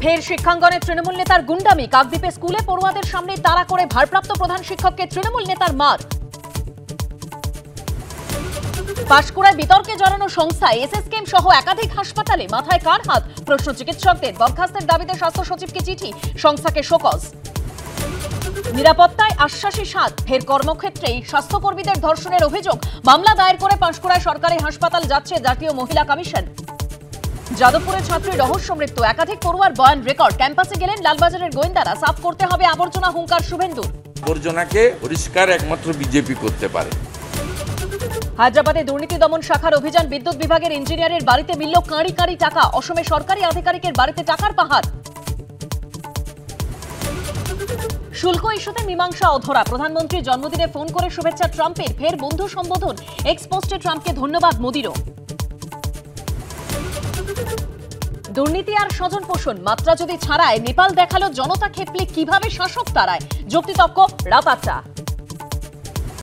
ফের শিক্ষাঙ্গনে তৃণমূল নেতার গুন্ডামি। কাকদ্বীপে স্কুলে পড়ুয়াদের সামনে তাড়া করে ভারপ্রাপ্ত প্রধান শিক্ষককে তৃণমূল নেতার মার। পাঁশকুড়ায় বিতর্কে জড়ানো সংস্থা এসএসকেএম সহ একাধিক হাসপাতালে মাথায় কার হাত? প্রশ্ন চিকিৎসকদের। বরখাস্তের দাবিতে স্বাস্থ্য সচিবকে চিঠি, সংস্থাকে শোকজ। নিরাপত্তায় আশ্বাসী সাধ। ফের কর্মক্ষেত্রেই স্বাস্থ্যকর্মীদের ধর্ষণের অভিযোগ। মামলা দায়ের করে পাঁশকুড়ায় সরকারি হাসপাতাল যাচ্ছে জাতীয় মহিলা কমিশন। যাদবপুরে ছাত্রী রহস্য মৃত্যু। একাধিক পড়ুয়ার বয়ান রেকর্ড। ক্যাম্পাসে গেলেন লালবাজারের গোয়েন্দারা। সাফ করতে হবে আবর্জনা, হুঙ্কার শুভেন্দুর। আবর্জনাকে পরিষ্কার একমাত্র বিজেপি করতে পারে। হায়দ্রাবাদে দুর্নীতি দমন শাখার অভিযান। বিদ্যুৎ বিভাগের ইঞ্জিনিয়ারের বাড়িতে মিলল কাঁড়ি কাঁড়ি টাকা। অসমে সরকারি আধিকারিকের বাড়িতে টাকার পাহাড়। শুল্ক ইস্যুতে মীমাংসা অধরা। প্রধানমন্ত্রীর জন্মদিনে ফোন করে শুভেচ্ছা ট্রাম্পের। ফের বন্ধু সম্বোধন। এক্স পোস্টে ট্রাম্পকে ধন্যবাদ মোদিরও। দুর্নীতি আর স্বজন পোষণ মাত্রা যদি ছাড়ায় নেপাল দেখালো জনতা খেপলে কিভাবে শাসক তারায়। যুক্তিতক্ক রাপাত্রা।